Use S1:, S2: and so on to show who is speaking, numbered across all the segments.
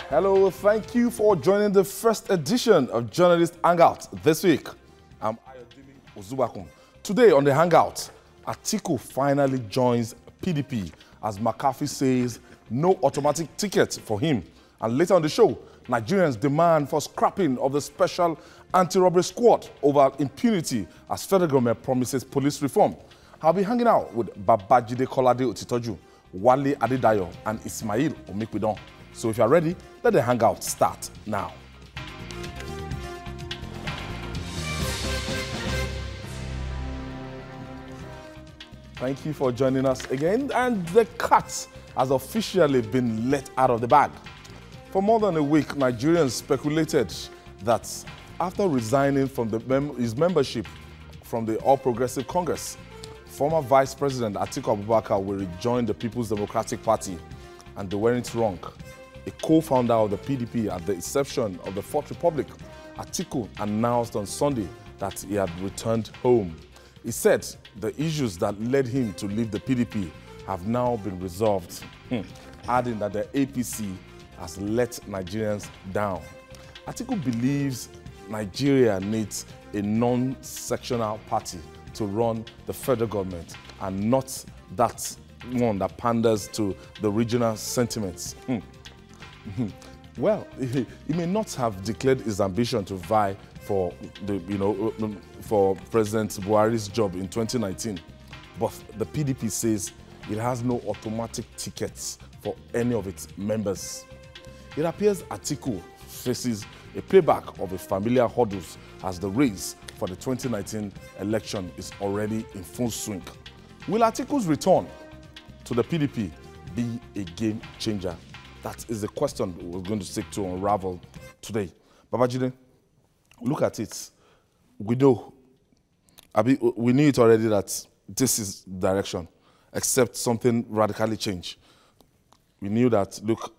S1: Hello, thank you for joining the first edition of Journalist Hangout this week. I'm Ayodele Ozubakun. Today on the Hangout, Atiku finally joins PDP as McCarthy says no automatic ticket for him. And later on the show, Nigerians demand for scrapping of the special anti-robbery squad over impunity as federal government promises police reform. I'll be hanging out with Babajide Kolade Otitoju, Wale Adedayo, and Ismail Omikpidon. So if you're ready, let the Hangout start now. Thank you for joining us again. And the cat has officially been let out of the bag. For more than a week, Nigerians speculated that after resigning from his membership from the All Progressive Congress, former Vice President Atiku Abubakar will rejoin the People's Democratic Party, and they weren't wrong. A co-founder of the PDP at the inception of the Fourth Republic, Atiku announced on Sunday that he had returned home. He said the issues that led him to leave the PDP have now been resolved, adding that the APC has let Nigerians down. Atiku believes Nigeria needs a non-sectional party to run the federal government and not that one that panders to the regional sentiments. Well, he may not have declared his ambition to vie for for President Buhari's job in 2019, but the PDP says it has no automatic tickets for any of its members. It appears Atiku faces a payback of a familiar hurdles as the race for the 2019 election is already in full swing. Will Atiku's return to the PDP be a game changer? That is the question we're going to seek to unravel today. Babajide, look at it. We know, we knew it already that this is direction, except something radically changed. We knew that Luke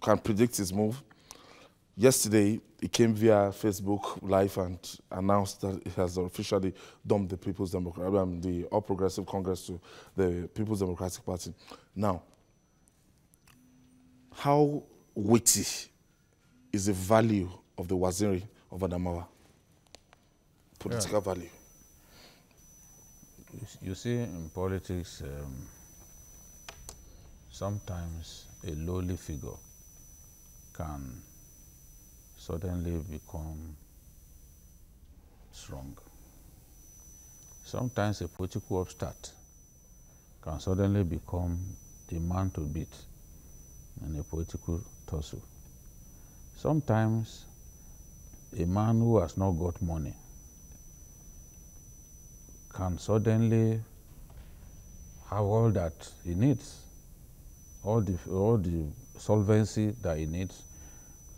S1: can predict his move. Yesterday, he came via Facebook Live and announced that he has officially dumped the the All Progressive Congress to the People's Democratic Party. Now, how weighty is the value of the Waziri of Adamawa? Political value.
S2: You see, in politics, sometimes a lowly figure can suddenly become strong. Sometimes a political upstart can suddenly become the man to beat in a political tussle. Sometimes a man who has not got money can suddenly have all that he needs, all the solvency that he needs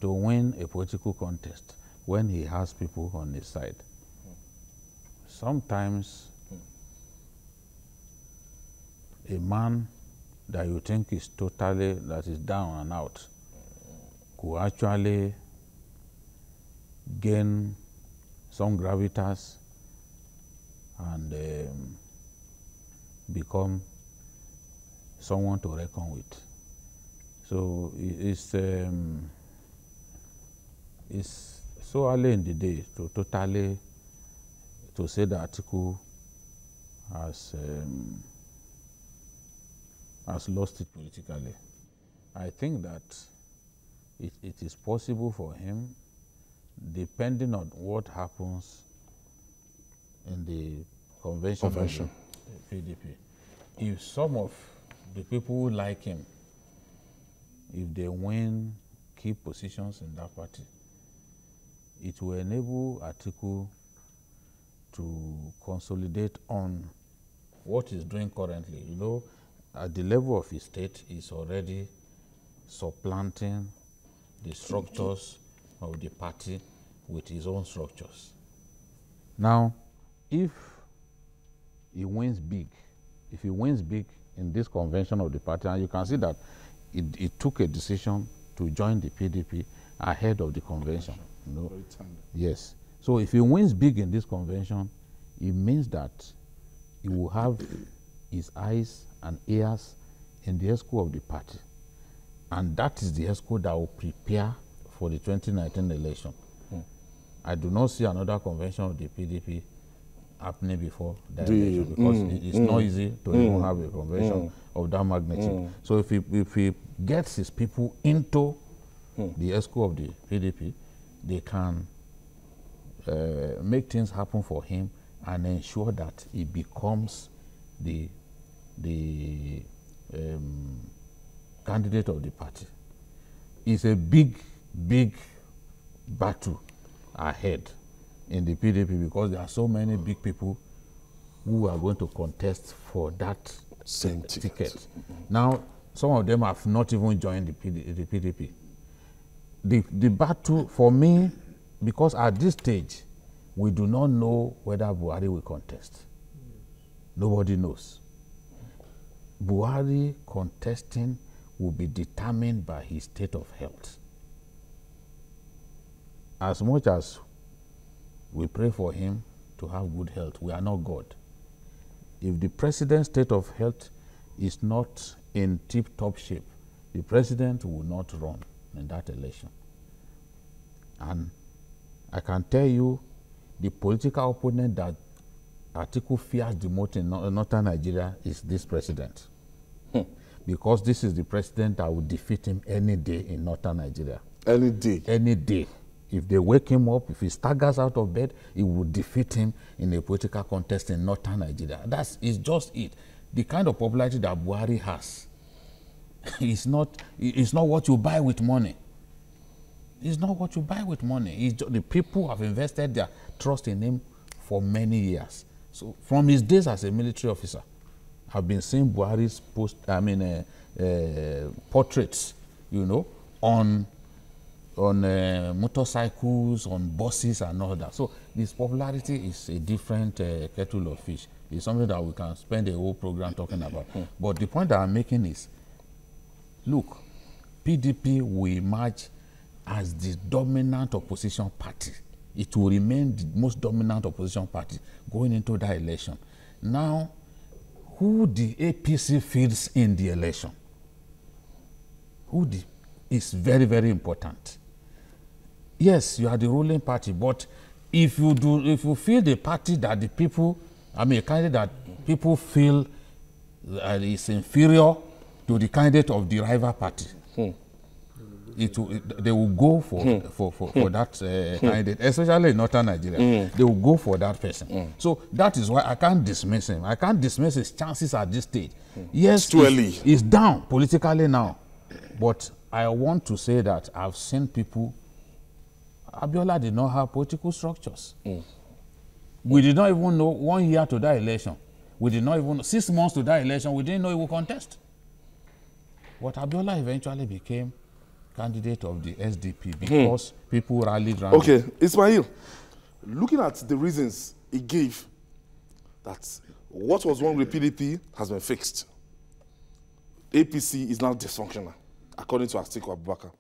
S2: to win a political contest when he has people on his side. Sometimes a man that you think is totally, that is down and out, could actually gain some gravitas and become someone to reckon with. So it's so early in the day to totally to say that Atiku has lost it politically. I think that it is possible for him, depending on what happens in the convention. Of the PDP. If some of the people who like him, if they win key positions in that party, it will enable Atiku to consolidate on what he's doing currently. You know, at the level of his state, he's already supplanting the structures of the party with his own structures. Now, if he wins big in this convention of the party, and you can see that it took a decision to join the PDP ahead of the convention. You know? Yes. So if he wins big in this convention, it means that he will have his eyes and ears in the ESCO of the party. And that is the ESCO that will prepare for the 2019 election. I do not see another convention of the PDP happening before that election, because it's not easy to even have a convention of that magnitude. So if he gets his people into the ESCO of the PDP, they can make things happen for him and ensure that he becomes the candidate of the party. It's a big battle ahead in the PDP, because there are so many big people who are going to contest for that same ticket. Now, some of them have not even joined the PDP. The battle for me, because at this stage, we do not know whether Buhari will contest. Nobody knows. Buhari contesting will be determined by his state of health. As much as we pray for him to have good health, we are not God. If the president's state of health is not in tip-top shape, the president will not run in that election. And I can tell you, the political opponent that Atiku fears the most in northern Nigeria is this president. Because this is the president that will defeat him any day in northern Nigeria.
S1: Any day?
S2: Any day. If they wake him up, if he staggers out of bed, it will defeat him in a political contest in northern Nigeria. It's just it. The kind of popularity that Buhari has, it's not what you buy with money. It's not what you buy with money. The people have invested their trust in him for many years. So from his days as a military officer, I've been seeing Buhari's portraits, you know, on motorcycles, on buses and all that. So this popularity is a different kettle of fish. It's something that we can spend a whole program talking about. But the point that I'm making is, look, PDP will emerge as the dominant opposition party. It will remain the most dominant opposition party going into that election. Now, who the APC fields in the election is very, very important. Yes, you are the ruling party, but if you feel the party that the people, a candidate that people feel is inferior to the candidate of the rival party, they will go for that candidate, especially in northern Nigeria. They will go for that person. So that is why I can't dismiss him. I can't dismiss his chances at this stage. Yes,
S1: it's too early.
S2: He's down politically now. But I want to say that I've seen people, Abiola did not have political structures. We did not even know 1 year to that election. We did not even know 6 months to that election. We didn't know he would contest. But Abiola eventually became candidate of the SDP because people rallied around.
S1: Okay, Ismail, looking at the reasons he gave, that what was wrong with PDP has been fixed. APC is now dysfunctional, according to Atiku Abubakar.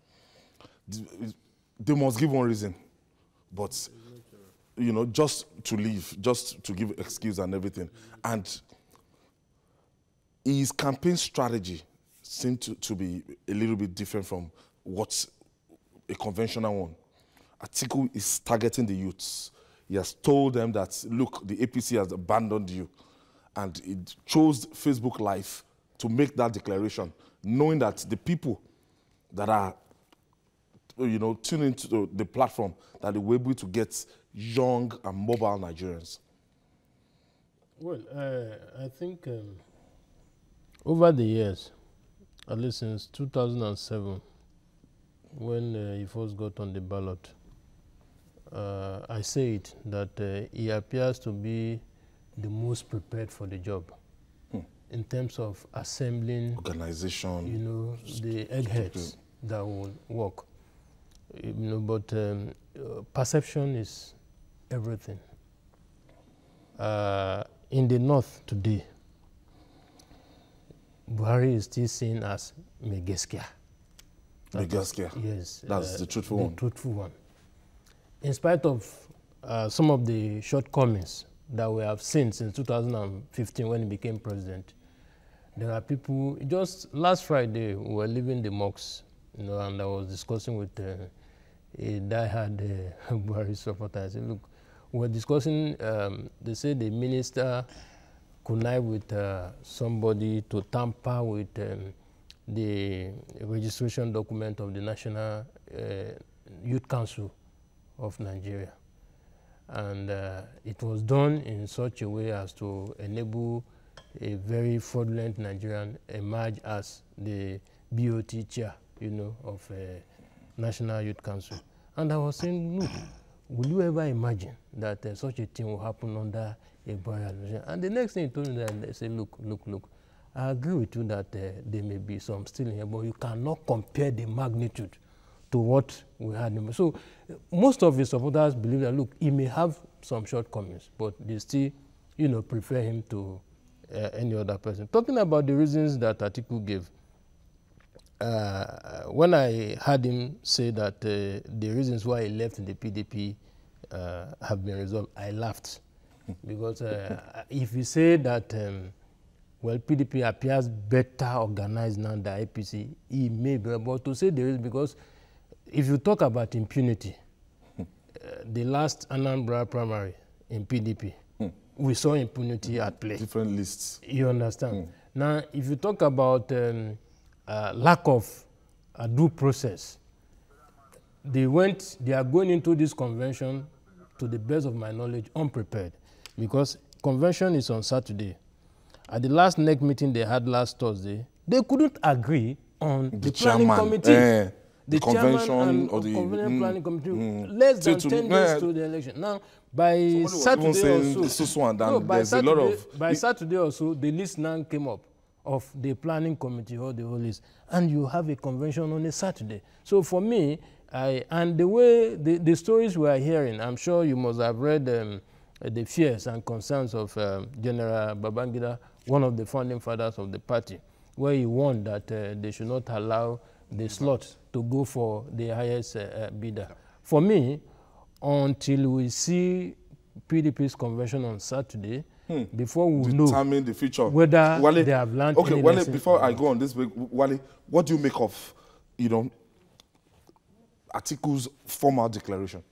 S1: They must give one reason, but you know, just to leave, just to give excuse and everything. And his campaign strategy seemed to be a little bit different from what's a conventional one. Atiku is targeting the youths. He has told them that, look, the APC has abandoned you. And it chose Facebook Live to make that declaration, knowing that the people that are, you know, tuned into the platform, that they were able to get young and mobile Nigerians.
S3: Well, I think over the years, at least since 2007, when he first got on the ballot, I say it, that he appears to be the most prepared for the job in terms of assembling
S1: organization,
S3: you know, the eggheads that will work. You know, but perception is everything. In the north today, Buhari is still seen as Megaskia.
S1: Megaskia.
S3: Yes.
S1: That's the truthful one.
S3: The truthful one. In spite of some of the shortcomings that we have seen since 2015 when he became president, There are people, just last Friday, we were leaving the mosques, you know, and I was discussing with a diehard Buhari supporter. I said, look, we were discussing, they say the minister connive with somebody to tamper with the registration document of the National Youth Council of Nigeria. And it was done in such a way as to enable a very fraudulent Nigerian emerge as the BOT chair, you know, of National Youth Council. And I was saying, look, will you ever imagine that such a thing will happen under a Buhari administration? And the next thing he told me, that they said, look, I agree with you that there may be some still here, but you cannot compare the magnitude to what we had. So most of his supporters believe that, look, he may have some shortcomings, but they still, you know, prefer him to any other person. Talking about the reasons that Atiku gave, when I heard him say that the reasons why he left the PDP have been resolved, I laughed. Because if you say that, well, PDP appears better organized now than APC, he may be able to say there is, because if you talk about impunity, the last Anambra primary in PDP, we saw impunity at play.
S1: Different lists.
S3: You understand? Now, if you talk about lack of due process, they are going into this convention, to the best of my knowledge, unprepared, because convention is on Saturday. At the last NEC meeting they had last Thursday, they couldn't agree on the planning committee. The convention or the planning committee, less than 10 days to the election. Now, by Saturday or so, by Saturday or so, the list now came up of the planning committee or the whole list, and you have a convention on a Saturday. So for me, and the way the stories we are hearing, I'm sure you must have read the fears and concerns of General Babangida, one of the founding fathers of the party, where he warned that they should not allow the slot to go for the highest bidder. For me, until we see PDP's convention on Saturday, before we know
S1: the future,
S3: whether
S1: Wale,
S3: they have learned
S1: okay,
S3: any
S1: Wale,
S3: lesson.
S1: before I go on this, Wale, what do you make of, you know, Atiku's formal declaration?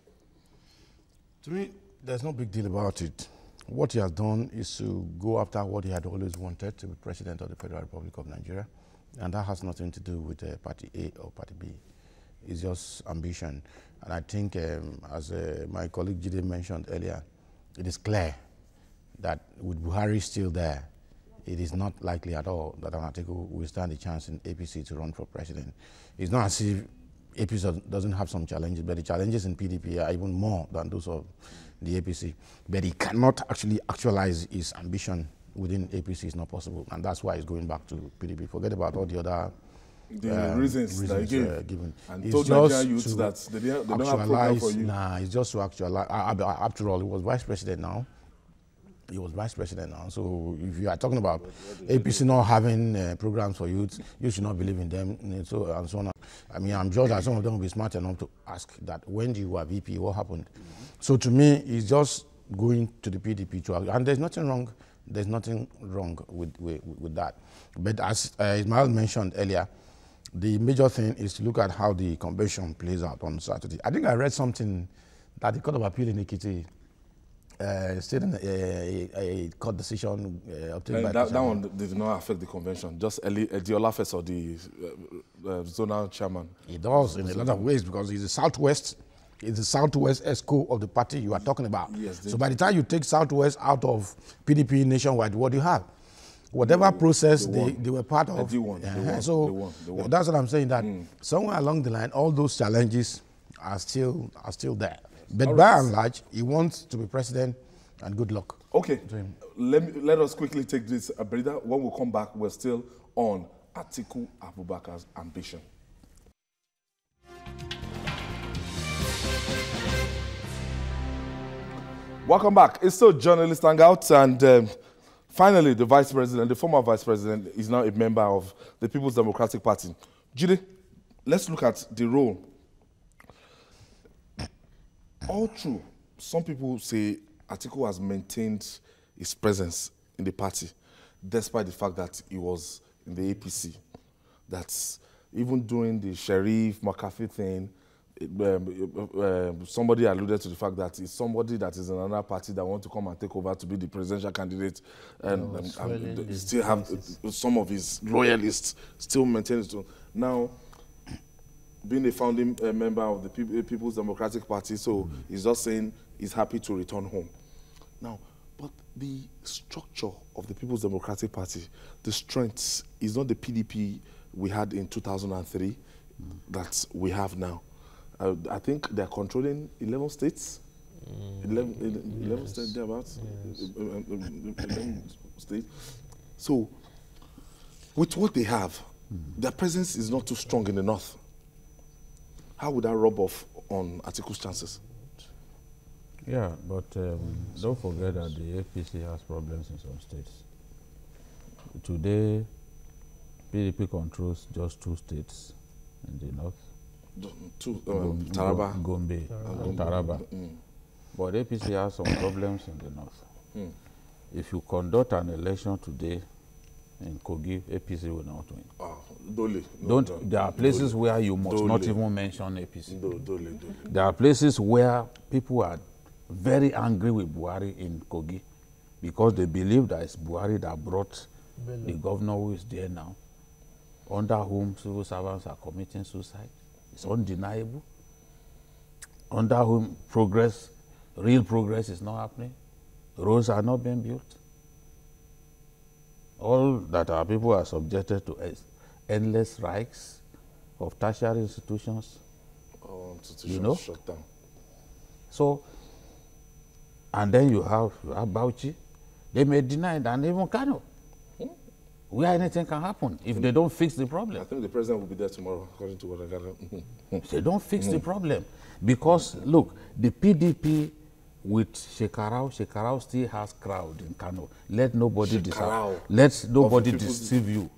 S4: To me, there's no big deal about it. What he has done is to go after what he had always wanted, to be president of the Federal Republic of Nigeria. And that has nothing to do with Party A or Party B. It's just ambition. And I think, as my colleague Jide mentioned earlier, it is clear that with Buhari still there, it is not likely at all that Atiku will stand a chance in APC to run for president. It's not as if APC doesn't have some challenges, but the challenges in PDP are even more than those of the APC. But he cannot actually actualize his ambition within APC. Is not possible, and that's why he's going back to PDP. Forget about all the other
S1: reasons that he gave.
S4: Given.
S1: And
S4: it's
S1: told Nigerian youths that they don't have a program for you.
S4: Nah, it's just to actualize. After all, he was vice president now. He was vice president now. So if you are talking about APC not having programs for youth, you should not believe in them. And so on. I mean, I'm sure that some of them will be smart enough to ask that when you were VP, what happened? So to me, it's just going to the PDP to, and there's nothing wrong. There's nothing wrong with that. But as Ismail mentioned earlier, the major thing is to look at how the convention plays out on Saturday. I think I read something that the Court of Appeal in Ekiti stated a court decision obtained by
S1: that one did not affect the convention, just the Olafes or the zonal chairman.
S4: It does in a lot of ways, because he's the Southwest. It's the Southwest ESCO of the party you are talking about. Yes, so by the time you take Southwest out of PDP nationwide, what do you have? Whatever process they were part of. They won. That's what I'm saying, that somewhere along the line, all those challenges are still there. But by and large, he wants to be president, and good luck.
S1: Okay, let us quickly take this breather. When we come back, we're still on Atiku Abubakar's ambition. Welcome back. It's still Journalist Hangout, and finally, the vice president, the former vice president, is now a member of the People's Democratic Party. Jide, let's look at the role. All true. Some people say Atiku has maintained his presence in the party. despite the fact that he was in the APC. That's even during the Sheriff McAfee thing, somebody alluded to the fact that it's somebody that is in another party that wants to come and take over to be the presidential candidate, and still have some of his loyalists still maintain it. Now, being a founding member of the People's Democratic Party, so he's just saying he's happy to return home. Now, but the structure of the People's Democratic Party, the strength is not the PDP we had in 2003 that we have now. I think they're controlling 11 states. 11 states, thereabouts. Yes. 11 states. So, with what they have, their presence is not too strong in the north. How would that rub off on Atiku's chances?
S2: Yeah, but don't forget that the APC has problems in some states. Today, PDP controls just 2 states in the north.
S1: Taraba.
S2: Gombe and Taraba. But APC has some problems in the north. If you conduct an election today in Kogi, APC will not win. There are places where you must not even mention APC. There are places where people are very angry with Buhari in Kogi because they believe that it's Buhari that brought the governor who is there now, under whom civil servants are committing suicide. It's undeniable. Under whom real progress is not happening. Roads are not being built. All that our people are subjected to is endless strikes of tertiary institutions.
S1: Institutions shut down.
S2: So, and then you have Bauchi. They may deny it, and even Kano, where anything can happen if they don't fix the problem.
S1: I think the president will be there tomorrow, according to what I got.
S2: They don't fix the problem. Because, look, the PDP with Shekarau still has crowd in Kano. Let nobody deceive you.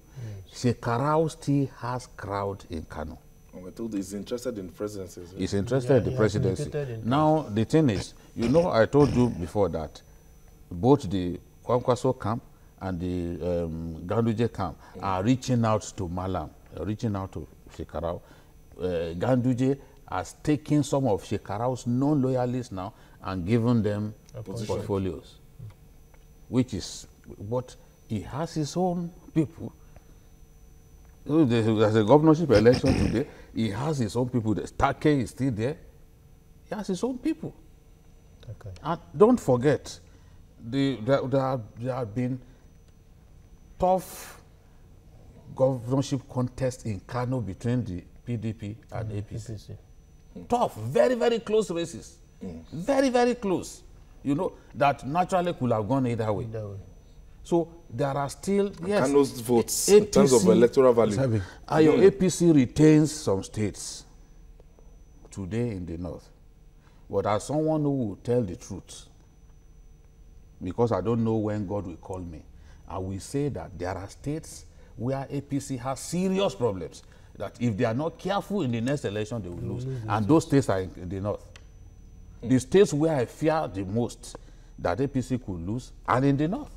S2: Shekarau still has crowd in Kano.
S1: I told you he's interested in the presidency.
S2: He's interested in the presidency. Now, the thing is, you know, I told you before that both the Kwankwaso camp and the Ganduje camp are reaching out to Malam, reaching out to Shekarau. Ganduje has taken some of Shekarau's non-loyalists now and given them portfolios, which is what he has his own people. There's a governorship election today. He has his own people. The Take is still there. He has his own people. Okay. And don't forget, there have been tough governorship contests in Kano between the PDP and APC. Tough, very, very close races. Very, very close. You know, that naturally could have gone either way. So there are still, yes,
S1: Kano's votes APC, in terms of electoral value.
S2: Your APC retains some states today in the north. But as someone who will tell the truth, because I don't know when God will call me, I will say that there are states where APC has serious problems, that if they are not careful in the next election, they will lose. And those states are in the north. The states where I fear the most that APC could lose are in the north.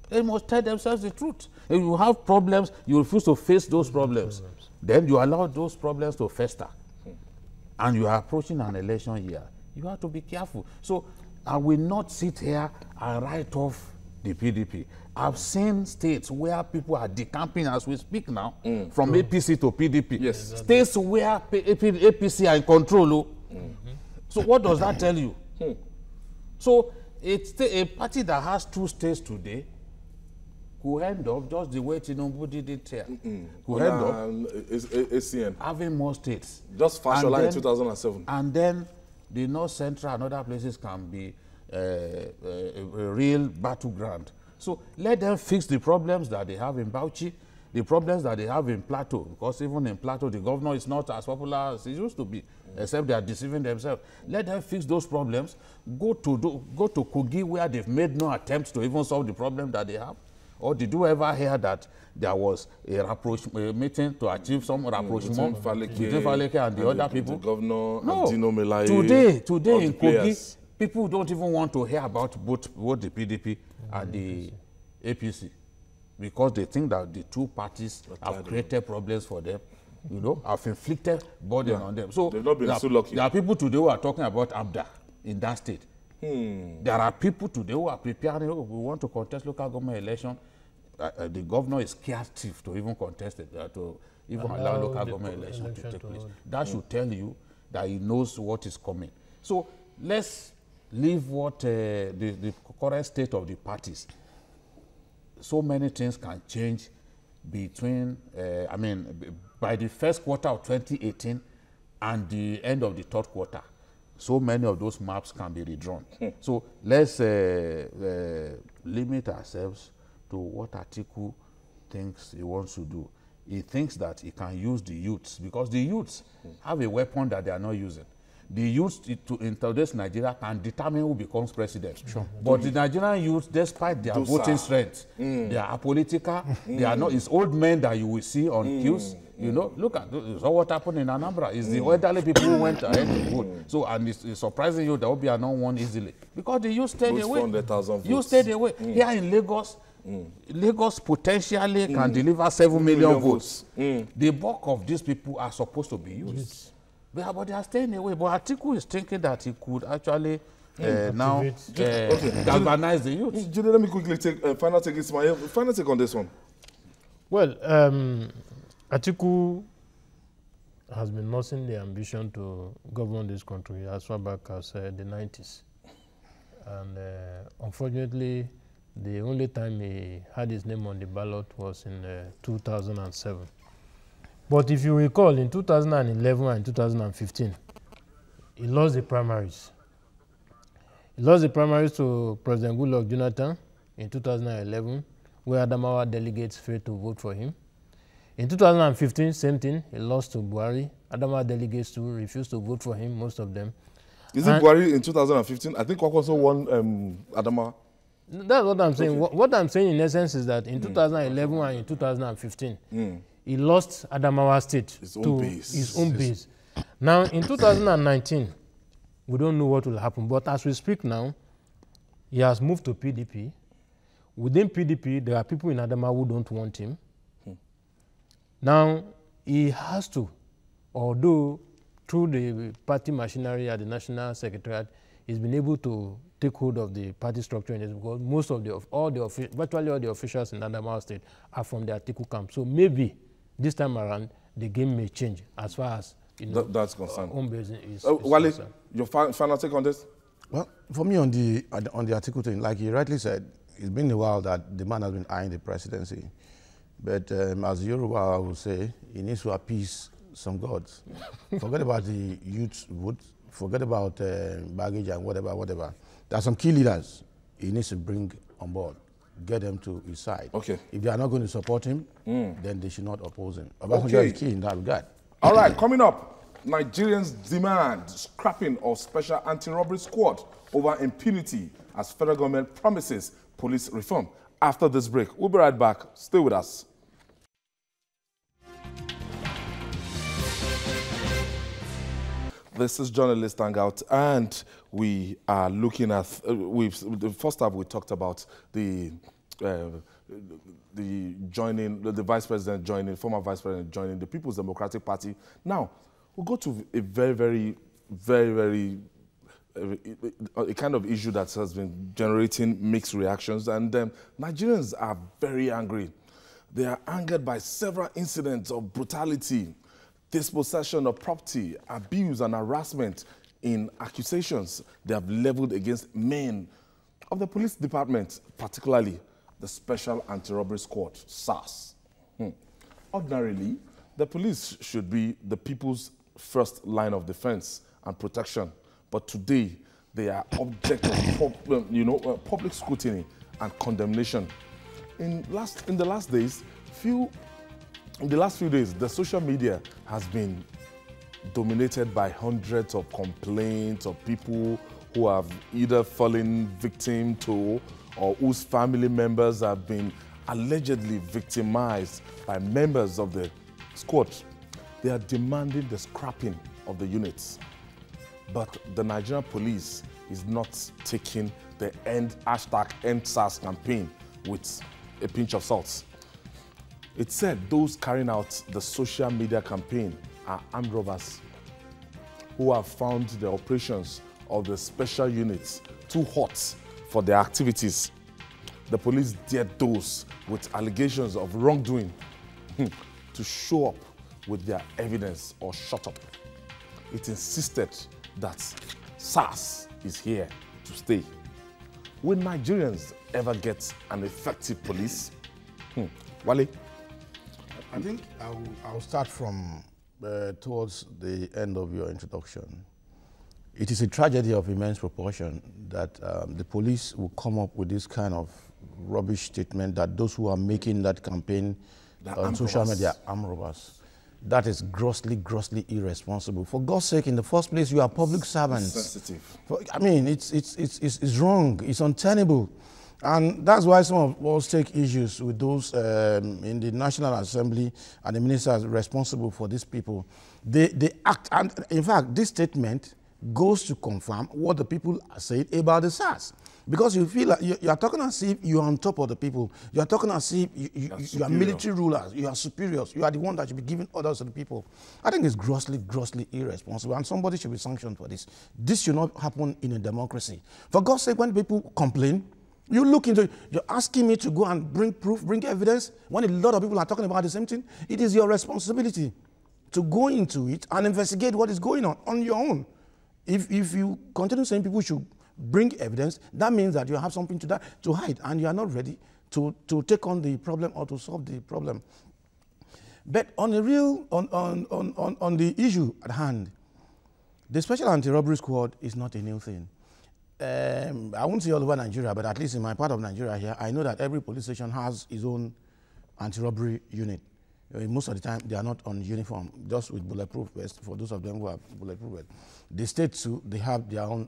S2: They must tell themselves the truth. If you have problems, you refuse to face those problems. Then you allow those problems to fester. And you are approaching an election year. You have to be careful. So I will not sit here and write off the PDP. I've seen states where people are decamping as we speak now, from APC to PDP. Yes. States where APC are in control. So what does that tell you? So it's a party that has 2 states today could end up just the way Tinubu did it here. Could end up
S1: ACN
S2: having more states.
S1: Just Fashola in 2007.
S2: And then the North Central and other places can be a real battleground. So let them fix the problems that they have in Bauchi, the problems that they have in Plateau, because even in Plateau, the governor is not as popular as he used to be, except they are deceiving themselves. Let them fix those problems. Go to Kogi, where they've made no attempt to even solve the problem that they have. Or did you ever hear that there was a meeting to achieve some rapprochement between Faleke and the other people?
S1: The governor,
S2: no.
S1: Dino Melaye,
S2: today in Kogi, people don't even want to hear about both the PDP and the APC. because they think that the two parties have created problems for them, you know, have inflicted burden on them. So
S1: they've not been so lucky.
S2: There are people today who are talking about ABDA in that state. There are people today who are preparing, we want to contest local government election. The governor is scared stiff to even contest it, to even allow local government election to take place. That should tell you that he knows what is coming. So let's leave what the current state of the parties. So many things can change between, by the first quarter of 2018 and the end of the third quarter. So many of those maps can be redrawn. So let's limit ourselves to what Atiku thinks he wants to do. He thinks that he can use the youths, because the youths have a weapon that they are not using. The youths in today's Nigeria can determine who becomes president. But the Nigerian youths, despite their voting strength, they are apolitical. They are not. It's old men that you will see on queues. You know, look at what happened in Anambra. It's the elderly people who went ahead to vote. So, and it's surprising you that Obi are not won easily because the youth stayed away. You stayed away. Here in Lagos, Lagos potentially can deliver 7 million votes. The bulk of these people are supposed to be youths. But they are staying away. But Atiku is thinking that he could actually now galvanize the youth.
S1: Jude, let me quickly take final take. Ismail, final take on this one.
S3: Well, Atiku has been nursing the ambition to govern this country as far back as the 90s. And unfortunately, the only time he had his name on the ballot was in 2007. But if you recall, in 2011 and 2015, he lost the primaries. He lost the primaries to President Goodluck Jonathan in 2011, where Adamawa delegates failed to vote for him. In 2015, same thing, he lost to Buhari. Adamawa delegates too refused to vote for him, most of them.
S1: Is it Buhari in 2015? I think Kwankwaso won Adamawa.
S3: That's what I'm saying. Okay. What I'm saying in essence is that in 2011 and in 2015, he lost Adamawa State to his own base. Now, in 2019, we don't know what will happen. But as we speak now, he has moved to PDP. Within PDP, there are people in Adamawa who don't want him. Now, he has to, although through the party machinery at the National Secretariat, he's been able to take hold of the party structure in this, because most of virtually all the officials in Adamawa State are from the Atiku camp. So maybe this time around, the game may change as far as
S1: that's concerned.
S3: Home base is
S1: Wale,
S3: concerned.
S1: your final take on this?
S4: Well, for me, on the Atiku thing, like he rightly said, it's been a while that the man has been eyeing the presidency. But as Yoruba would say, he needs to appease some gods. Forget about the youth vote, forget about baggage and whatever. There are some key leaders he needs to bring on board, get them to his side. Okay. If they are not going to support him, then they should not oppose him. Obasanjo is key in that regard.
S1: All right, coming up, Nigerians demand scrapping of special anti-robbery squad over impunity as federal government promises police reform. After this break, we'll be right back. Stay with us. This is Journalist Hangout, and we are looking at, the first half we talked about the vice president joining, former vice president joining the People's Democratic Party. Now, we'll go to a very a kind of issue that has been generating mixed reactions, and Nigerians are very angry. They are angered by several incidents of brutality, dispossession of property, abuse and harassment in accusations they have leveled against men of the police department, particularly the Special Anti-Robbery Squad, SARS. Ordinarily, the police should be the people's first line of defense and protection, but today they are object of public scrutiny and condemnation. In the last few days, the social media has been dominated by hundreds of complaints of people who have either fallen victim to or whose family members have been allegedly victimized by members of the squad. They are demanding the scrapping of the units. But the Nigerian police is not taking the #EndSARS campaign with a pinch of salt. It said those carrying out the social media campaign are armed robbers who have found the operations of the special units too hot for their activities. The police dared those with allegations of wrongdoing to show up with their evidence or shut up. It insisted that SARS is here to stay. Will Nigerians ever get an effective police? Wale?
S4: I think I'll start from towards the end of your introduction. It is a tragedy of immense proportion that the police will come up with this kind of rubbish statement that those who are making that campaign on social media are armed robbers. That is grossly, grossly irresponsible. For God's sake, in the first place, you are public servants.
S1: Sensitive.
S4: I mean, it's wrong. It's untenable. And that's why some of us take issues with those in the National Assembly and the ministers responsible for these people. They act, and in fact, this statement goes to confirm what the people said about the SARS. Because you feel like you are talking as if you are on top of the people. You are talking as if you are military rulers. You are superiors. You are the one that should be giving orders to the people. I think it's grossly, grossly irresponsible, and somebody should be sanctioned for this. This should not happen in a democracy. For God's sake, when people complain, you look into it. You're asking me to go and bring proof, bring evidence, when a lot of people are talking about the same thing. It is your responsibility to go into it and investigate what is going on your own. If you continue saying people should bring evidence, that means that you have something to hide, and you are not ready to take on the problem or to solve the problem. But on the real, on the issue at hand, the Special Anti-Robbery Squad is not a new thing. I won't say all over Nigeria, but at least in my part of Nigeria here, I know that every police station has its own anti-robbery unit. Most of the time, they are not on uniform, just with bulletproof vests, for those of them who have bulletproof vests. The state too, they have their own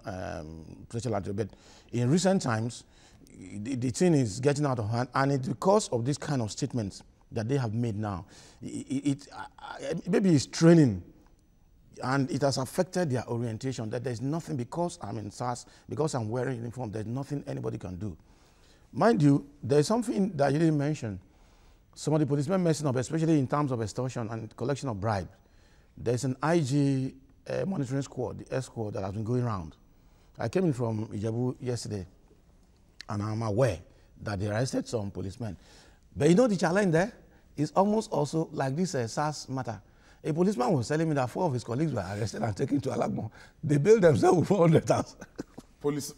S4: special anti-robbery. But in recent times, the thing is getting out of hand, and it's because of this kind of statements that they have made now. Maybe it's training, and it has affected their orientation, that there's nothing, because I'm in SARS, because I'm wearing uniform, there's nothing anybody can do. Mind you, there's something that you didn't mention. Some of the policemen messing up, especially in terms of extortion and collection of bribe. There's an IG monitoring squad, the S squad, that has been going around. I came in from Ijebu yesterday, and I'm aware that they arrested some policemen. But you know the challenge there is almost also like this SARS matter. A policeman was telling me that 4 of his colleagues were arrested and taken to Alagmo. They billed themselves with 400,000.
S1: Police.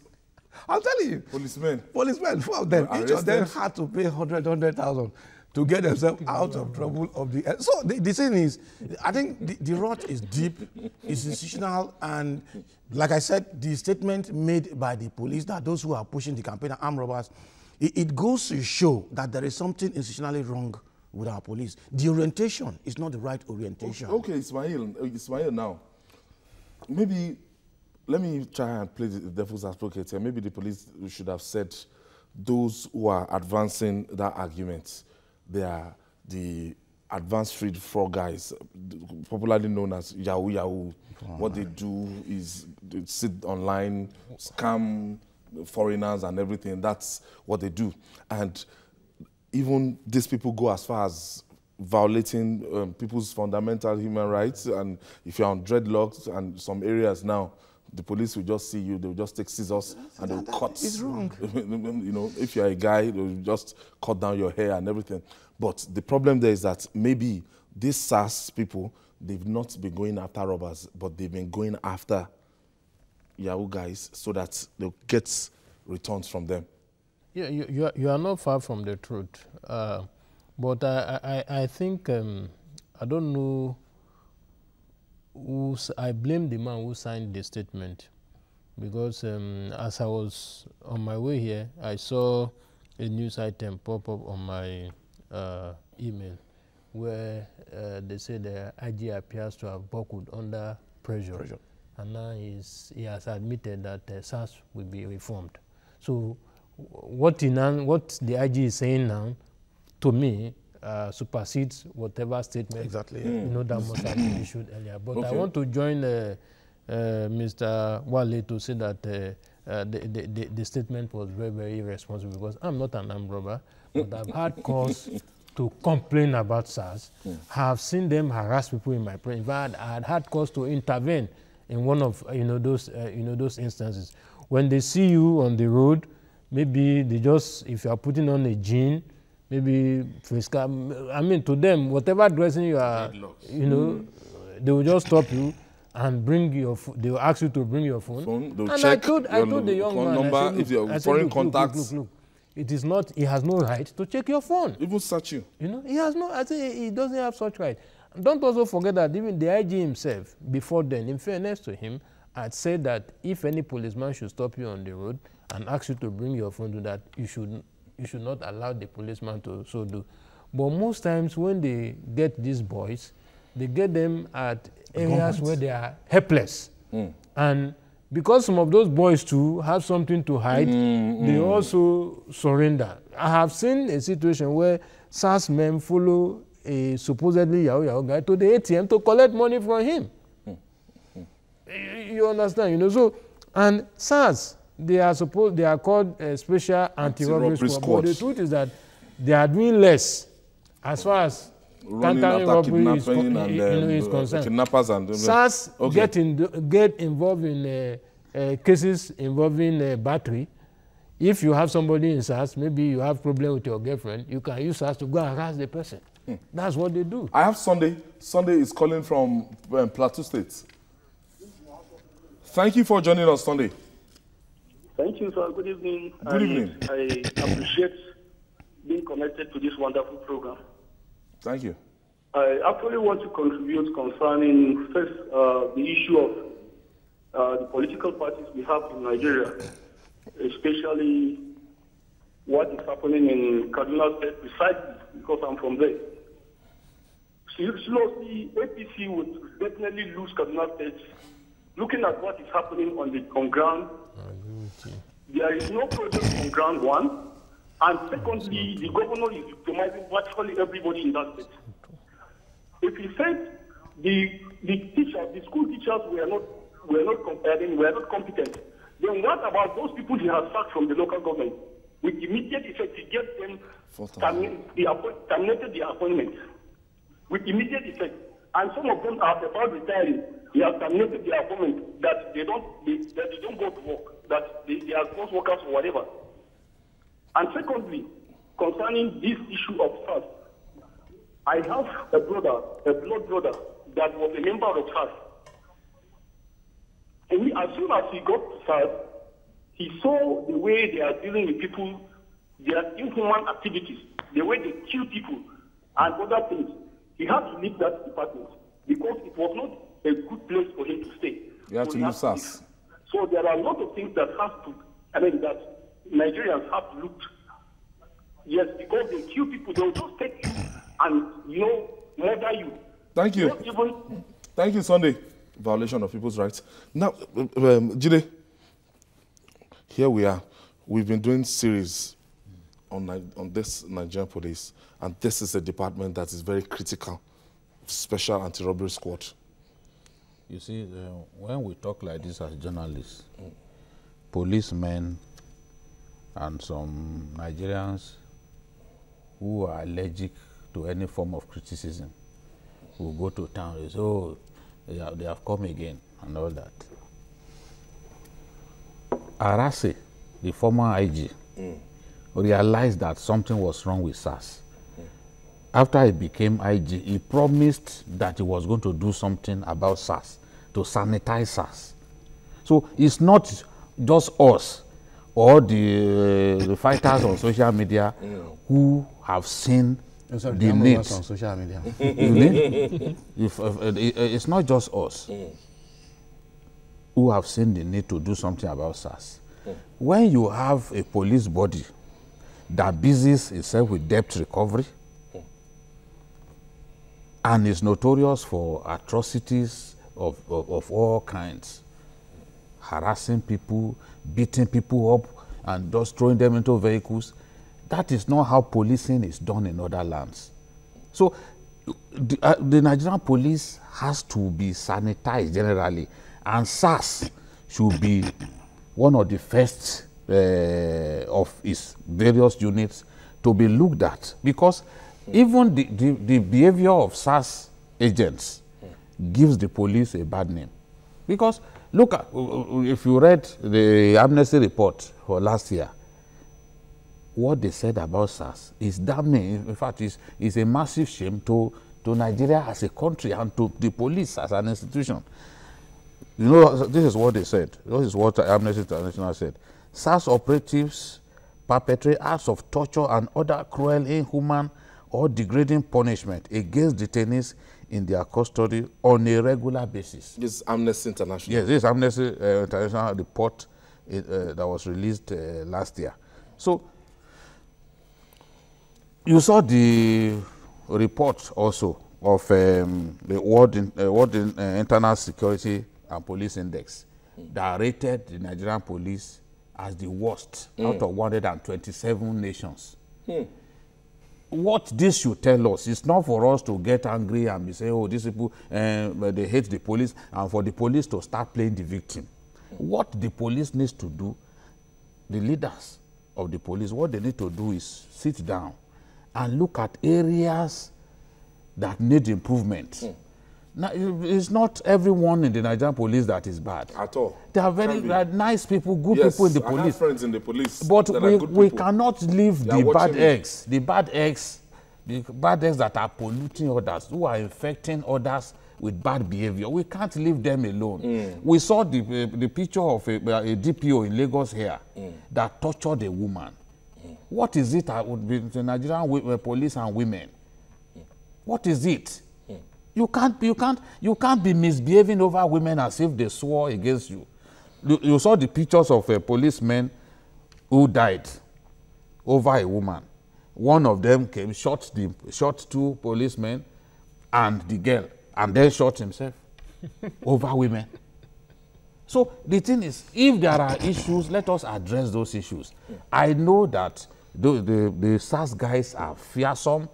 S4: I'm telling you.
S1: Policemen.
S4: Policemen, 4 of them. Each of them had to pay 100,000 to get themselves out of trouble of the... So the thing is, I think the rot is deep, it's institutional, and like I said, the statement made by the police that those who are pushing the campaign are armed robbers, it goes to show that there is something institutionally wrong with our police. The orientation is not the right orientation.
S1: Okay, Ismail now. Maybe, let me try and play the devil's advocate here. Maybe the police should have said those who are advancing that argument, they are the advanced street fraud guys, popularly known as Yahoo Yahoo. What they do is they sit online, scam foreigners and everything. That's what they do. And even these people go as far as violating people's fundamental human rights. And if you're on dreadlocks and some areas now, the police will just see you, they'll just take scissors and they'll cut.
S4: It's wrong.
S1: You know, if you're a guy, they'll just cut down your hair and everything. But the problem there is that maybe these SARS people, they've not been going after robbers, but they've been going after Yahoo guys so that they'll get returns from them.
S3: Yeah, you are not far from the truth. But I think, I don't know, I blame the man who signed the statement, because as I was on my way here, I saw a news item pop up on my email where they say the IG appears to have buckled under pressure. And now he has admitted that SARS will be reformed. So what the IG is saying now, to me, supersedes whatever statement
S4: Exactly.
S3: that must have been issued earlier. But okay. I want to join Mr. Wale to say that the statement was very, very irresponsible, because I'm not an armed robber. but I've had cause to complain about SARS. Have seen them harass people in my presence. In fact, I had cause to intervene in one of those instances. When they see you on the road, maybe they just, if you are putting on a jean, maybe I mean, to them, whatever dressing you are, they will just stop you and bring your. They will ask you to bring your phone.
S1: They'll
S3: And
S1: check
S3: I told the young man,
S1: number,
S3: I said,
S1: if you're
S3: I said,
S1: foreign
S3: look,
S1: contacts.
S3: look. It is not. He has no right to check your phone.
S1: Even search you.
S3: He has no. I say he doesn't have such right. And don't also forget that even the IG himself, before then, in fairness to him, had said that if any policeman should stop you on the road and ask you to bring your phone to that, you should not allow the policeman to so do. But most times when they get these boys, they get them at areas where they are helpless. And because some of those boys too have something to hide, they also surrender. I have seen a situation where SARS men follow a supposedly Yahoo guy to the ATM to collect money from him. You understand, So, and SARS, they are called special anti-robbery squad. But the truth is that they are doing less as far as countering robbery is concerned.
S1: Kidnappers and
S3: SARS get involved in cases involving battery. If you have somebody in SARS, maybe you have problem with your girlfriend, you can use SARS to go and harass the person. That's what they do.
S1: I have Sunday. Sunday is calling from Plateau State. Thank you for joining us, Sunday.
S5: Thank you, sir. Good evening.
S1: Good evening.
S5: I appreciate being connected to this wonderful program.
S1: Thank you.
S5: I actually want to contribute concerning first the issue of the political parties we have in Nigeria, especially what is happening in Kaduna State, precisely because I'm from there. Seriously, APC would definitely lose Kaduna State. Looking at what is happening on ground, there is no project on ground, one. And secondly, the governor is victimizing virtually everybody in that state. If he said the school teachers were not competent, then what about those people he has sacked from the local government? With immediate effect, he gets them terminated their appointment. With immediate effect. And some of them are about retiring. He has terminated their appointment that they don't go to work, that they are ghost workers or whatever. And secondly, concerning this issue of SARS, I have a blood brother that was a member of SARS. And as soon as he got to SARS, he saw the way they are dealing with people, their inhuman activities, the way they kill people and other things. He had to leave that department because it was not a good place for him to stay.
S1: You have to leave SARS.
S5: So there are a lot of things that that Nigerians have to look. Yes, because they kill people, they'll just take you and, murder you.
S1: Thank you. Thank you, Sunday. Violation of people's rights. Now, Jide, here we are. We've been doing series on this Nigerian police, and this is a department that is very critical. Special anti-robbery squad.
S2: You see, when we talk like this as journalists, policemen and some Nigerians who are allergic to any form of criticism will go to town and say, oh, they have come again and all that. Arase, the former IG, realized that something was wrong with SARS. After he became IG, he promised that he was going to do something about SARS, to sanitize SARS. So it's not just us or the fighters on social media who have seen the need.
S4: On social media.
S2: It's not just us who have seen the need to do something about SARS. When you have a police body that busies itself with debt recovery and is notorious for atrocities of all kinds, harassing people, beating people up, and just throwing them into vehicles, that is not how policing is done in other lands. So the Nigerian police has to be sanitized generally, and SARS should be one of the first of its various units to be looked at, because even the behavior of SARS agents gives the police a bad name. Because look at, if you read the Amnesty report for last year, what they said about SARS is damning. In fact, it's a massive shame to Nigeria as a country and to the police as an institution. You know, this is what they said. This is what Amnesty International said. SARS operatives perpetrate acts of torture and other cruel, inhuman, or degrading punishment against detainees in their custody on a regular basis.
S1: This is Amnesty International.
S2: Yes, this is Amnesty International report that was released last year. So, you saw the report also of the World Internal Security and Police Index that rated the Nigerian police as the worst out of 127 nations. What this should tell us is not for us to get angry and be saying, oh, these people, they hate the police, and for the police to start playing the victim. What the police needs to do, the leaders of the police, what they need to do is sit down and look at areas that need improvement. Now, it's not everyone in the Nigerian police that is bad.
S1: At all.
S2: There are very nice people, good people in the police.
S1: I have friends in the police.
S2: But we cannot leave the bad eggs. The bad eggs that are polluting others, who are infecting others with bad behavior. We can't leave them alone. We saw the picture of a DPO in Lagos here that tortured a woman. What is it that would be the Nigerian police and women? What is it? You can't be misbehaving over women as if they swore against you. You saw the pictures of policemen who died over a woman. One of them came, shot two policemen and the girl, and then shot himself over women. So the thing is, if there are issues, let us address those issues. I know that the SARS guys are fearsome.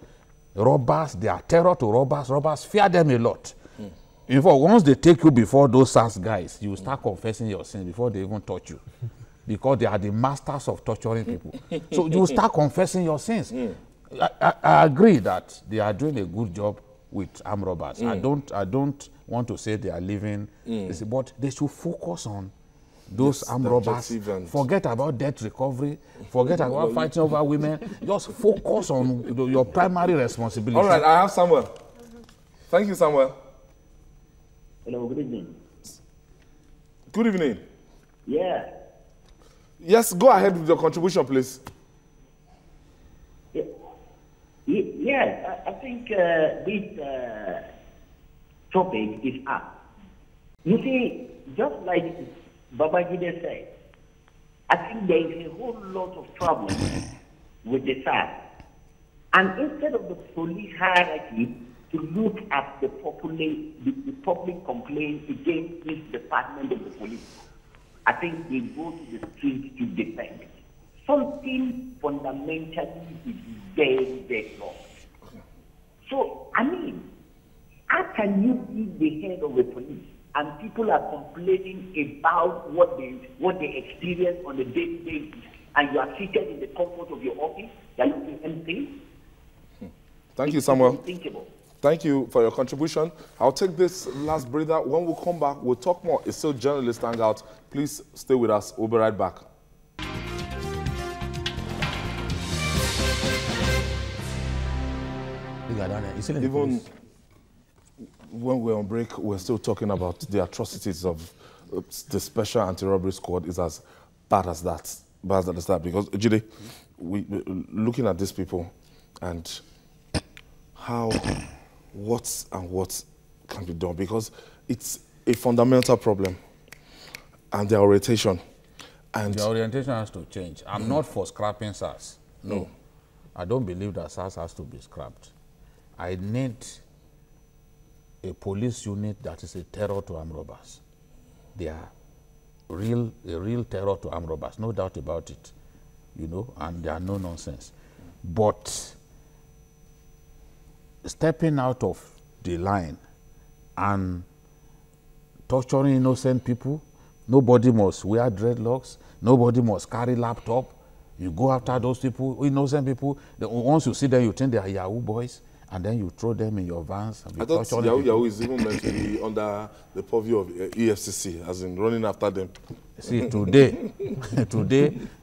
S2: Robbers, they are terror to robbers. Robbers fear them a lot. In fact, once they take you before those SARS guys, you start confessing your sins before they even touch you. Because they are the masters of torturing people. So you start confessing your sins. I agree that they are doing a good job with armed robbers. I don't want to say they are living, but they should focus on those armed robbers. Forget about debt recovery. Forget about fighting over women. Just focus on your primary responsibility.
S1: All right, I have Samuel. Thank you, Samuel.
S6: Hello, good evening.
S1: Good evening.
S6: Yeah.
S1: Yes, go ahead with your contribution, please.
S6: Yes, I think this topic is up. You see, just like Babajide said, I think there is a whole lot of problems with the SARS. And instead of the police hierarchy to look at the public complaint against this department of the police, I think they go to the streets to defend it. Something fundamentally is very, very wrong. So, I mean, how can you be the head of the police and people are complaining about what they experience on a daily basis, and you are seated in the comfort of your office, you are looking empty?
S1: Thank you, Samuel.
S6: Unthinkable.
S1: Thank you for your contribution. I'll take this last breather. When we come back, we'll talk more. It's still Journalist Hangout. Please stay with us. We'll be right back. Even when we're on break, we're still talking about the atrocities of the Special Anti-Robbery Squad is as bad as that. Bad as that. Because, Jide, we're looking at these people and how, what can be done, because it's a fundamental problem, and their orientation. And
S2: the orientation has to change. I'm not for scrapping SARS. No. I don't believe that SARS has to be scrapped. I need a police unit that is a terror to armed robbers. They are a real terror to armed robbers, no doubt about it, you know, and they are no nonsense. But stepping out of the line and torturing innocent people, nobody must wear dreadlocks, nobody must carry laptop, You go after those people, innocent people. Once you see them, you think they are Yahoo boys, and then you throw them in your vans. And
S1: I thought Yahoo is even meant to be under the purview of EFCC, as in running after them.
S2: See, today,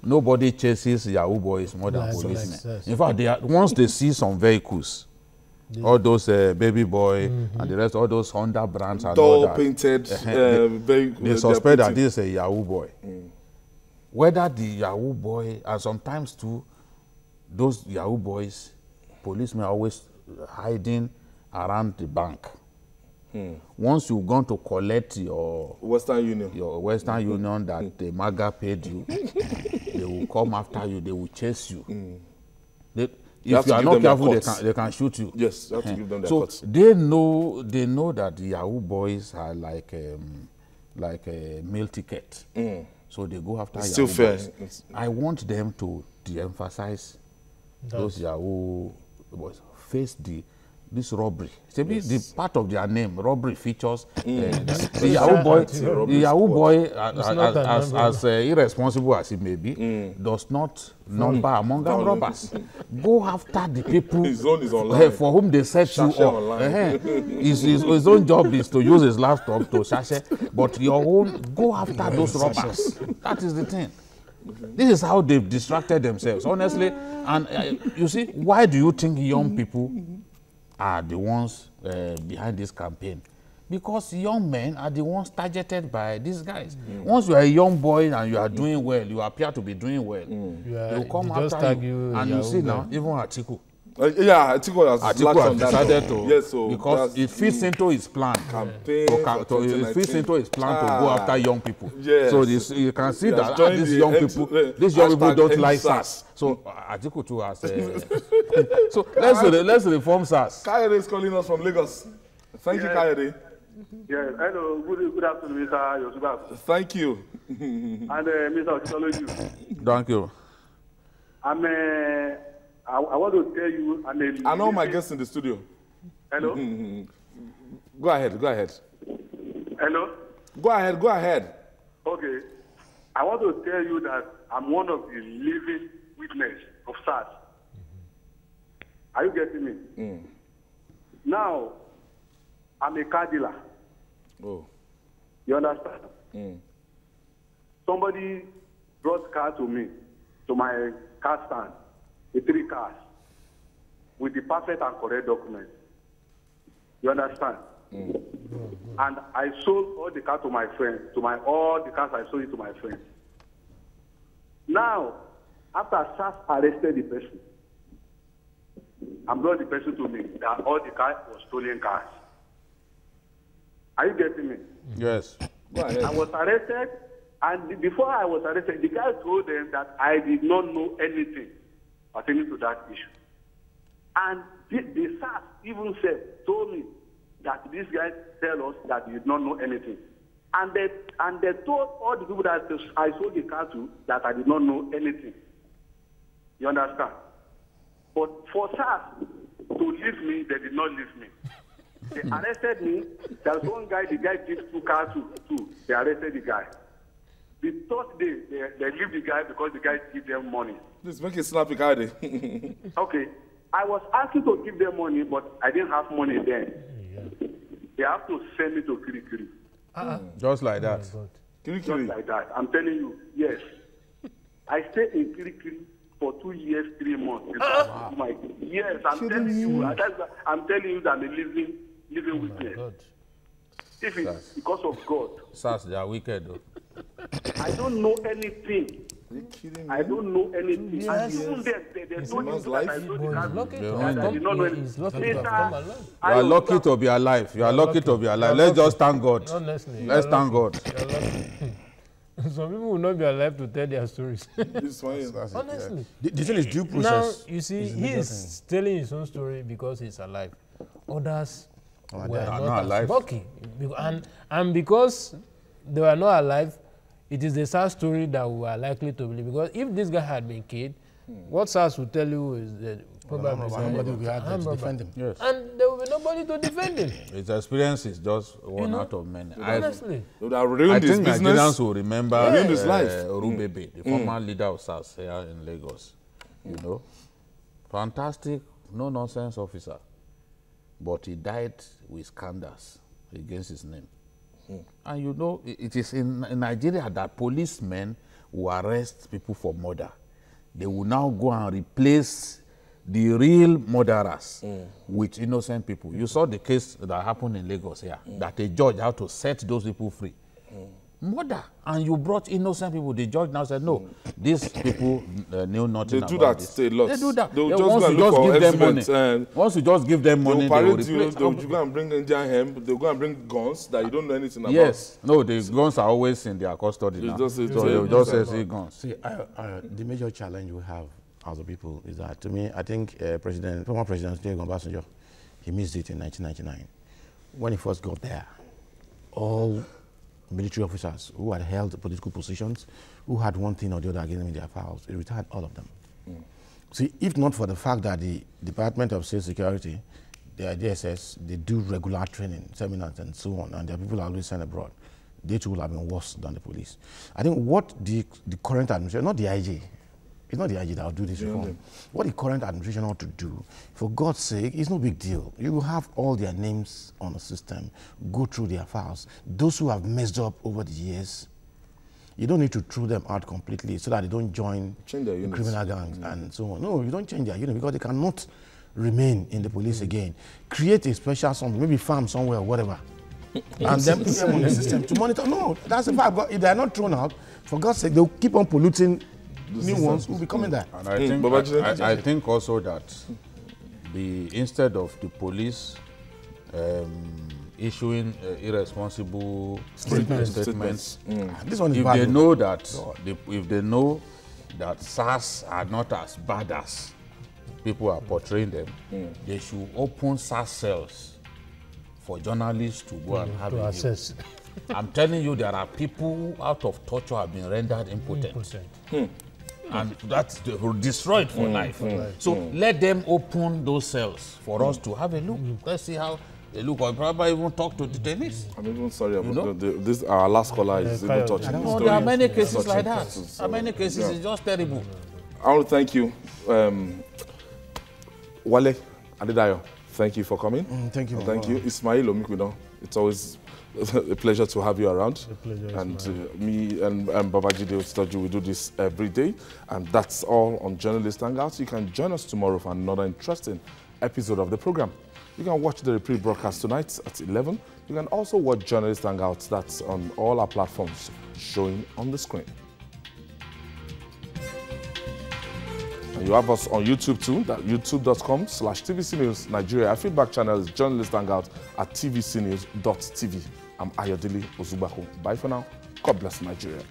S2: nobody chases Yahoo boys more than policemen. In fact, once they see some vehicles, all those baby boy and the rest, all those Honda brands and all that,
S1: painted
S2: they suspect that this is a Yahoo boy. Whether the Yahoo boy, and sometimes too, those Yahoo boys, policemen are always hiding around the bank. Once you've gone to collect your
S1: Western Union,
S2: that the MAGA paid you, they will come after you, they will chase you. If you are not careful, they can shoot you.
S1: Yes, you have to give them their
S2: so
S1: cuts.
S2: they know that the Yahoo boys are like a meal ticket. So they go after
S1: it's
S2: Yahoo
S1: still fair.
S2: boys. I want them to de-emphasize those Yahoo boys. Face this robbery. The part of their name, robbery, features the Yahoo boy, as irresponsible as he may be, does not number among them robbers. Go after the people
S1: his own is online.
S2: For whom they set you up. His own job is to use his laptop to sachet, but your own, go after those robbers. That is the thing. This is how they've distracted themselves, honestly. And you see, why do you think young people are the ones behind this campaign? Because young men are the ones targeted by these guys. Once you are a young boy and you are doing well, you appear to be doing well, they'll come after you. And you see now, even Atiku.
S1: Atiku has
S2: decided to,
S1: yes, so
S2: because it fits into his plan. It fits into his plan to go after young people.
S1: Yes.
S2: So you can see that these young people don't like SARS. So Atiku too has. So let's reform SARS.
S1: Kayode is calling us from Lagos. Thank you, Kayode.
S5: Yes, hello. Good afternoon, Mr. Yosuba.
S1: Thank you.
S5: And Mr. Okitoloju.
S2: Thank you.
S5: I want to tell you,
S1: I know my guests in the studio.
S5: Hello?
S1: Go ahead.
S5: Hello?
S1: Go ahead.
S5: Okay. I want to tell you that I'm one of the living witness of SARS. Are you getting me? Now, I'm a car dealer.
S1: Oh.
S5: You understand? Somebody brought car to me, to my car stand. The 3 cars with the perfect and correct document. You understand? And I sold all the cars to my friends, all the cars I sold it to my friends. Now, after SARS arrested the person, I'm brought the person to me that all the cars were stolen cars. Are you getting me?
S2: Yes.
S1: Go ahead.
S5: I was arrested, and before I was arrested, the guy told them that I did not know anything pertaining to that issue. And the SARS even told me that this guy tell us that he did not know anything. And they told all the people that I sold the car to that I did not know anything. You understand? But for SARS to leave me, they did not leave me. They arrested me. There's one guy, the guy gives 2 cars to. They arrested the guy. The 3rd day, they leave the guy because the guy give them money.
S1: Please make it snappy, Kayode.
S5: Okay. I was asking to give them money, but I didn't have money then. They have to send me to Kirikiri.
S2: Just like that.
S5: Just like that. I'm telling you, yes. I stayed in Kirikiri for 2 years, 3 months. Yes, I'm telling you. I'm telling you that I'm a living witness. If it's because of God.
S2: SARS, they are wicked though.
S5: I don't know anything.
S1: Are you kidding me?
S5: I don't know anything.
S3: Yes.
S5: And even they told me that I told
S2: You are lucky to be alive. You are lucky to be alive. Let's just thank God.
S3: Honestly.
S2: Let's thank God.
S3: Some people will not be alive to tell their stories. Honestly.
S4: The thing is due process.
S3: Now, you see, he is telling his own story because he's alive. Others were not alive. Lucky. And because they were not alive, it is the SARS story that we are likely to believe. Because if this guy had been killed, what SARS will tell you is that Probably
S4: somebody will be out there to defend him.
S2: Yes.
S3: And there will be nobody to defend him.
S2: His experience is just one out of many.
S3: Honestly.
S1: They would have ruined his
S2: think
S1: business.
S2: Nigerians will remember
S1: his life.
S2: Orubebe, the former leader of SARS here in Lagos. You know, fantastic, no nonsense officer, but he died with scandals against his name. And you know, it is in Nigeria that policemen will arrest people for murder. They will now go and replace the real murderers with innocent people. You saw the case that happened in Lagos here, that a judge had to set those people free. Murder, and you brought innocent people. The judge now said, no, these people knew nothing about this.
S1: They do that.
S2: They do that.
S1: They'll
S2: Once
S1: just
S2: you
S1: go
S2: just
S1: and
S2: give
S1: look
S2: them
S1: for
S2: money, once you just give them money,
S1: they'll
S2: they will
S1: parade you,
S2: replace.
S1: they'll go and bring Indian hemp, they'll go and bring guns that you don't know anything about.
S2: Yes. No, the guns are always in their custody now.
S1: Just say,
S2: So they'll just say, see guns.
S4: See, the major challenge we have as a people is that, to me, I think former President Atiku Obasanjo, he missed it in 1999. When he first got there, all military officers who had held political positions, who had one thing or the other against them in their files, he retired all of them. See, if not for the fact that the Department of State Security, the DSS, they do regular training, seminars and so on, and their people are always sent abroad, they too will have been worse than the police. I think what the current administration, not the IG, it's not the IG that will do this reform. What the current administration ought to do, for God's sake, it's no big deal. You will have all their names on the system, go through their files. Those who have messed up over the years, you don't need to throw them out completely so that they don't join criminal gangs and so on. No, you don't change their unit because they cannot remain in the police again. Create a special something, maybe farm somewhere or whatever, and then put them on the system to monitor. No, that's the fact. If they are not thrown out, for God's sake, they'll keep on polluting. New ones will be coming there.
S2: And I think also that instead of the police issuing irresponsible statements,
S4: This one is
S2: if
S4: bad.
S2: they know that if they know that SARS are not as bad as people are portraying them, they should open SARS cells for journalists to go and have a
S3: assess.
S2: I'm telling you, there are people who out of torture have been rendered impotent. And that's destroyed for life. So let them open those cells for us to have a look. Let's see how they look. Or probably even talk to detainees.
S1: I'm even sorry about this. Our last caller is even touching.
S2: No, there are many cases like that. There are many cases. It's just terrible.
S1: I want to thank you, Wale Adedayo. Thank you for coming.
S4: Thank you.
S1: Thank you, Ismail Omikuno. It's always a pleasure to have you around.
S3: The pleasure is
S1: And me and Babajide Ostoju, we do this every day. And that's all on Journalist Hangout. You can join us tomorrow for another interesting episode of the program. You can watch the repeat broadcast tonight at 11. You can also watch Journalist Hangout. That's on all our platforms showing on the screen. And you have us on YouTube too, youtube.com/TVC News Nigeria. Our feedback channel is Journalist Hangout at tvcnews.tv. I'm Ayodele Ozubako. Bye for now. God bless Nigeria.